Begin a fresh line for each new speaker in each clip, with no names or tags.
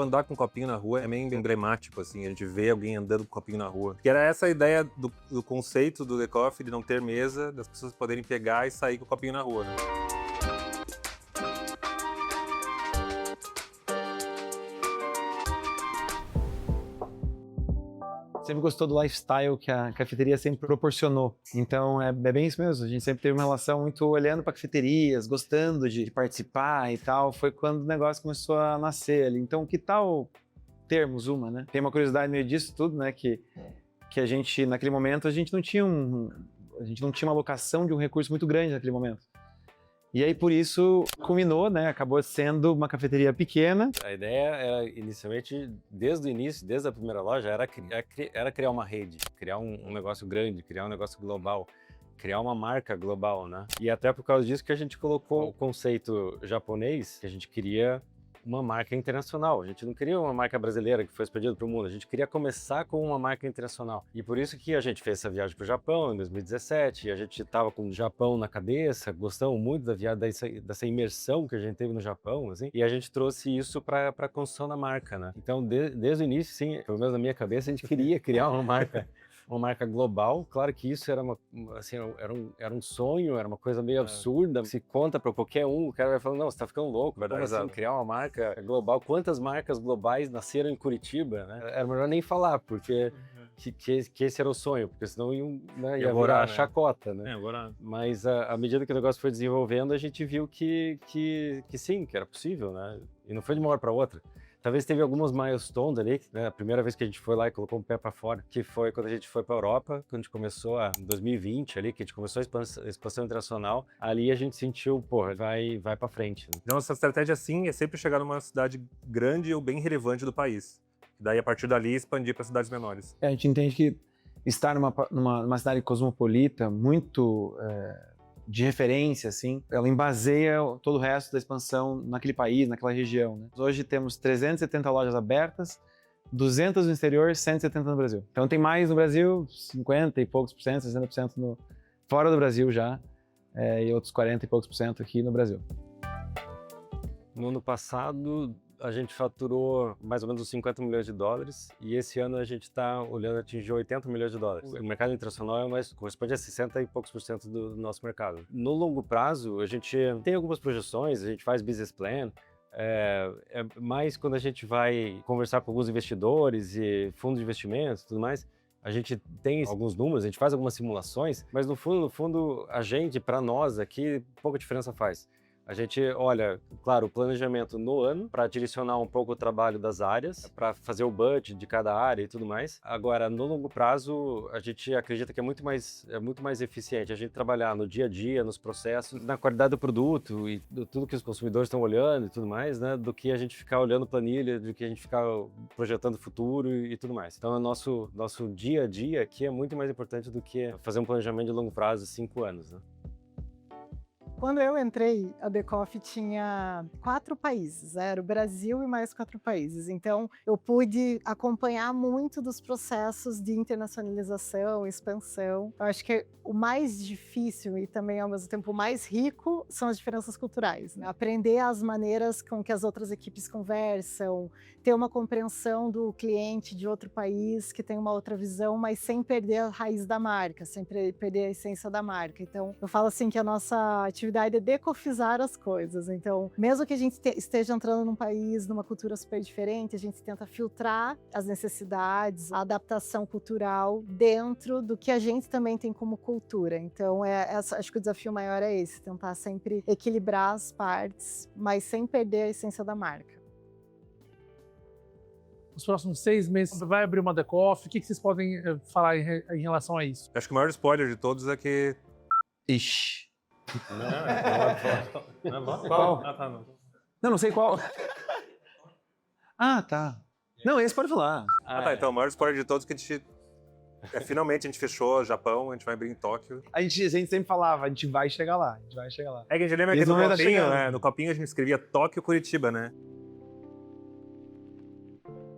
andar com copinho na rua é meio emblemático, assim, a gente vê alguém andando com copinho na rua. Que era essa a ideia do conceito do The Coffee, de não ter mesa, das pessoas poderem pegar e sair com o copinho na rua, né?
Sempre gostou do lifestyle que a cafeteria sempre proporcionou. Então é bem isso mesmo, a gente sempre teve uma relação muito olhando para cafeterias, gostando de participar e tal. Foi quando o negócio começou a nascer ali. Então que tal termos uma, né? Tem uma curiosidade no meio disso tudo, né? Que a gente, naquele momento, a gente não tinha uma alocação de um recurso muito grande naquele momento. E aí, por isso, culminou, né? Acabou sendo uma cafeteria pequena.
A ideia era, inicialmente, desde o início, desde a primeira loja, era criar uma rede, criar um negócio grande, criar um negócio global, criar uma marca global, né? E até por causa disso que a gente colocou o conceito japonês, que a gente queria uma marca internacional. A gente não queria uma marca brasileira que foi expandida para o mundo, a gente queria começar com uma marca internacional. E por isso que a gente fez essa viagem para o Japão em 2017, e a gente estava com o Japão na cabeça, gostamos muito da viagem, dessa imersão que a gente teve no Japão, assim, e a gente trouxe isso para a construção da marca, né? Então, desde o início, sim, pelo menos na minha cabeça, a gente queria criar uma marca global. Claro que isso era um sonho, era uma coisa meio absurda. Se conta para qualquer um, o cara vai falando, não, você tá ficando louco, como assim, criar uma marca global? Quantas marcas globais nasceram em Curitiba, né? Era melhor nem falar, porque que esse era o sonho, porque senão ia virar chacota, né? Mas à medida que o negócio foi desenvolvendo, a gente viu que sim, que era possível, né? E não foi de uma hora para outra. Talvez teve algumas milestones ali, né? A primeira vez que a gente foi lá e colocou um pé para fora, que foi quando a gente foi para a Europa, quando a gente começou em 2020 ali, que a gente começou a expansão internacional, ali a gente sentiu, porra, vai para frente.
Então, nossa estratégia, assim, é sempre chegar numa cidade grande ou bem relevante do país. E daí, a partir dali, expandir para cidades menores.
A gente entende que estar numa cidade cosmopolita, muito de referência, assim, ela embaseia todo o resto da expansão naquele país, naquela região, né? Hoje temos 370 lojas abertas, 200 no exterior, 170 no Brasil. Então tem mais no Brasil, 50 e poucos por cento, 60% fora do Brasil já, e outros 40 e poucos por cento aqui no Brasil.
No ano passado, a gente faturou mais ou menos uns 50 milhões de dólares e esse ano a gente está olhando atingir 80 milhões de dólares. O mercado internacional corresponde a 60 e poucos por cento do nosso mercado. No longo prazo, a gente tem algumas projeções, a gente faz business plan, mais quando a gente vai conversar com alguns investidores e fundos de investimentos e tudo mais, a gente tem alguns números, a gente faz algumas simulações, mas no fundo, a gente, para nós aqui, pouca diferença faz. A gente olha, claro, o planejamento no ano para direcionar um pouco o trabalho das áreas, para fazer o budget de cada área e tudo mais. Agora, no longo prazo, a gente acredita que é muito mais eficiente a gente trabalhar no dia a dia, nos processos, na qualidade do produto e tudo que os consumidores estão olhando e tudo mais, né, do que a gente ficar olhando planilha, do que a gente ficar projetando o futuro e tudo mais. Então, o nosso dia a dia aqui é muito mais importante do que fazer um planejamento de longo prazo, 5 anos, né?
Quando eu entrei, a The Coffee tinha 4 países, era o Brasil e mais 4 países. Então, eu pude acompanhar muito dos processos de internacionalização, expansão. Eu acho que o mais difícil e também, ao mesmo tempo, o mais rico são as diferenças culturais, né? Aprender as maneiras com que as outras equipes conversam, ter uma compreensão do cliente de outro país que tem uma outra visão, mas sem perder a raiz da marca, sem perder a essência da marca. Então, eu falo assim que a nossa atividade é decofizar as coisas. Então, mesmo que a gente esteja entrando num país, numa cultura super diferente, a gente tenta filtrar as necessidades, a adaptação cultural dentro do que a gente também tem como cultura. Então, acho que o desafio maior é esse, tentar sempre equilibrar as partes, mas sem perder a essência da marca.
Nos próximos 6 meses vai abrir uma The Coffee, o que vocês podem falar em relação a isso?
Acho que o maior spoiler de todos é que...
Ixi.
Não é bom?
Qual?
Ah, tá, não.
Não sei qual. Ah, tá. Não, esse pode falar.
Tá, então o maior spoiler de todos é que a gente... finalmente a gente fechou o Japão, a gente vai abrir em Tóquio.
A gente sempre falava, a gente vai chegar lá,
É que a gente lembra que no copinho, né? No copinho a gente escrevia Tóquio, Curitiba, né?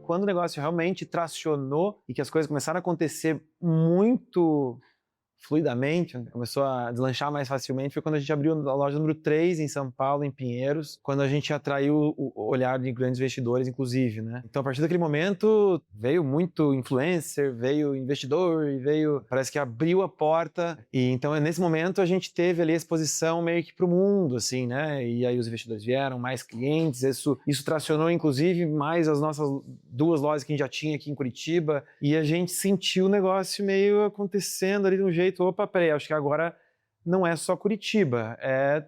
Quando o negócio realmente tracionou e que as coisas começaram a acontecer muito fluidamente, começou a deslanchar mais facilmente, foi quando a gente abriu a loja número 3 em São Paulo, em Pinheiros, quando a gente atraiu o olhar de grandes investidores, inclusive, né? Então, a partir daquele momento, veio muito influencer, veio investidor, e parece que abriu a porta, e então, nesse momento, a gente teve ali a exposição meio que pro mundo, assim, né? E aí os investidores vieram, mais clientes, isso tracionou, inclusive, mais as nossas 2 lojas que a gente já tinha aqui em Curitiba, e a gente sentiu o negócio meio acontecendo ali de um jeito, opa, peraí, acho que agora não é só Curitiba, é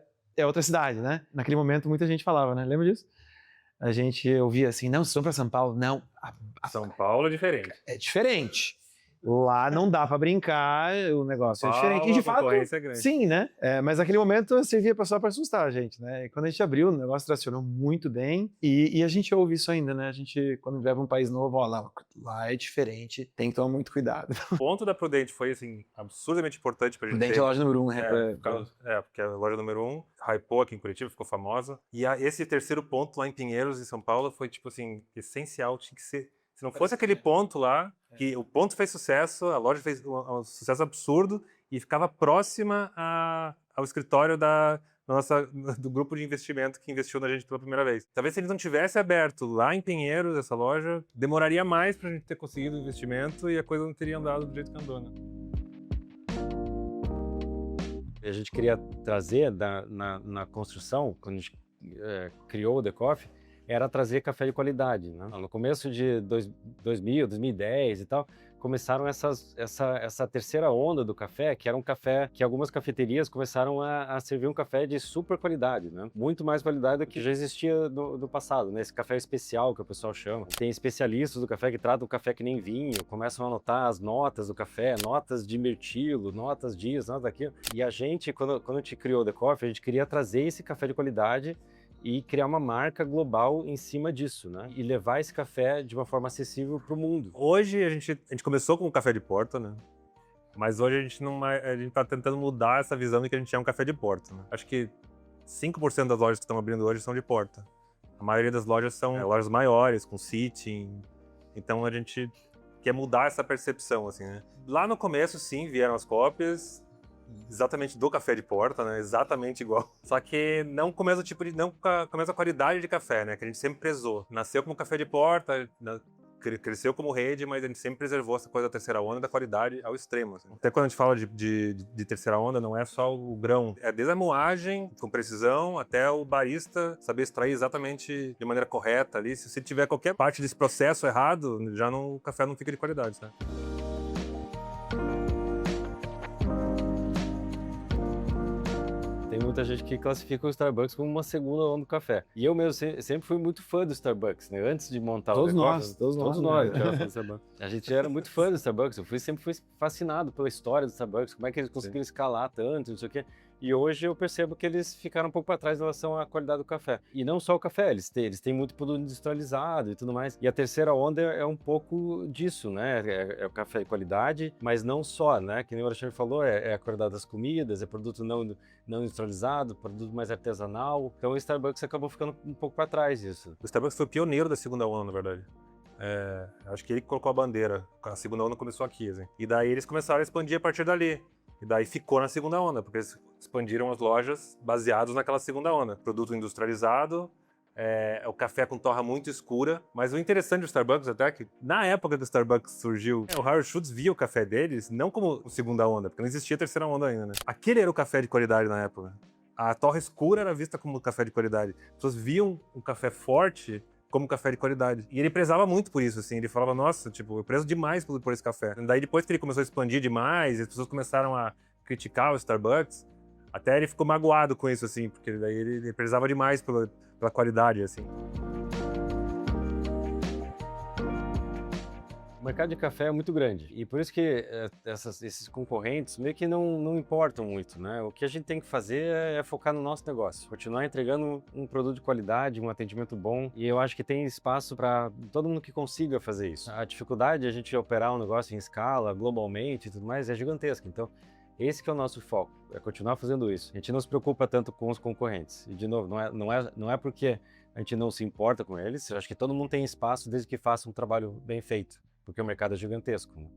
outra cidade, né? Naquele momento muita gente falava, né? Lembra disso? A gente ouvia assim, não, vocês vão para São Paulo? Não.
São Paulo é diferente.
É diferente. Lá não dá pra brincar, o negócio é diferente. E de fato,
é grande.
sim, né? Mas naquele momento servia só pra assustar a gente, né? E quando a gente abriu, o negócio tracionou muito bem. E a gente ouve isso ainda, né? A gente, quando vai pra um país novo, ó, lá é diferente, tem que tomar muito cuidado.
O ponto da Prudente foi, assim, absurdamente importante pra gente.
Prudente é a loja número 1, né?
Porque a loja número 1 hypou aqui em Curitiba, ficou famosa. E esse terceiro ponto lá em Pinheiros, em São Paulo, foi, tipo assim, essencial, tinha que ser. Se não fosse aquele ponto lá, que o ponto fez sucesso, a loja fez um sucesso absurdo e ficava próxima ao escritório do grupo de investimento que investiu na gente pela primeira vez. Talvez se eles não tivessem aberto lá em Pinheiros, essa loja, demoraria mais pra gente ter conseguido o investimento e a coisa não teria andado do jeito que andou, né?
A gente queria trazer na construção, quando a gente criou o The Coffee, era trazer café de qualidade, né? No começo de 2000, 2010 e tal, começaram essa terceira onda do café, que era um café que algumas cafeterias começaram a servir um café de super qualidade, né? Muito mais qualidade do que já existia no passado, né? Esse café especial que o pessoal chama. Tem especialistas do café que tratam o café que nem vinho, começam a anotar as notas do café, notas de mirtilo, notas disso, notas daquilo. E a gente, quando a gente criou o The Coffee, a gente queria trazer esse café de qualidade e criar uma marca global em cima disso, né? E levar esse café de uma forma acessível para o mundo.
Hoje a gente começou com o café de porta, né? Mas hoje a gente tá tentando mudar essa visão de que a gente é um café de porta, né? Acho que 5% das lojas que estão abrindo hoje são de porta. A maioria das lojas são lojas maiores, com sitting. Então a gente quer mudar essa percepção, assim, né? Lá no começo, sim, vieram as cópias exatamente do café de porta, né? Exatamente igual. Só que não com o mesmo tipo de, não com a mesma qualidade de café, né? Que a gente sempre prezou. Nasceu como café de porta, cresceu como rede, mas a gente sempre preservou essa coisa da terceira onda, da qualidade ao extremo. Assim. Até quando a gente fala de terceira onda, não é só o grão. É desde a moagem, com precisão, até o barista saber extrair exatamente de maneira correta ali. Se você tiver qualquer parte desse processo errado, o café não fica de qualidade, né?
Tem muita gente que classifica o Starbucks como uma segunda onda do café. E eu mesmo sempre fui muito fã do Starbucks, né? Antes de montar
todos
o The
nós,
Coffee,
todos nós.
era fã do Starbucks. A gente era muito fã do Starbucks. Sempre fui fascinado pela história do Starbucks, como é que eles conseguiram escalar tanto, não sei o quê. E hoje eu percebo que eles ficaram um pouco para trás em relação à qualidade do café. E não só o café, eles têm muito produto industrializado e tudo mais. E a terceira onda é um pouco disso, né? É o café de qualidade, mas não só, né? Que nem o Alexandre falou, é a qualidade das comidas, é produto não industrializado, produto mais artesanal. Então o Starbucks acabou ficando um pouco para trás disso.
O Starbucks foi o pioneiro da segunda onda, na verdade. Acho que ele colocou a bandeira. A segunda onda começou aqui, assim. E daí eles começaram a expandir a partir dali. E daí ficou na segunda onda, porque eles expandiram as lojas baseadas naquela segunda onda. Produto industrializado, o café com torra muito escura. Mas o interessante do Starbucks até é que, na época que o Starbucks surgiu, o Howard Schultz via o café deles não como segunda onda, porque não existia terceira onda ainda, né? Aquele era o café de qualidade na época. A torra escura era vista como café de qualidade. As pessoas viam o café forte como café de qualidade. E ele prezava muito por isso, assim. Ele falava, nossa, tipo, eu prezo demais por esse café. E daí, depois que ele começou a expandir demais, e as pessoas começaram a criticar o Starbucks, até ele ficou magoado com isso, assim, porque daí ele prezava demais pela qualidade, assim.
O mercado de café é muito grande e por isso que esses concorrentes meio que não importam muito, né? O que a gente tem que fazer é focar no nosso negócio, continuar entregando um produto de qualidade, um atendimento bom, e eu acho que tem espaço para todo mundo que consiga fazer isso. A dificuldade de a gente operar um negócio em escala, globalmente e tudo mais, é gigantesca. Então, esse que é o nosso foco, é continuar fazendo isso. A gente não se preocupa tanto com os concorrentes. E, de novo, não é porque a gente não se importa com eles, eu acho que todo mundo tem espaço desde que faça um trabalho bem feito, porque o mercado é gigantesco, né?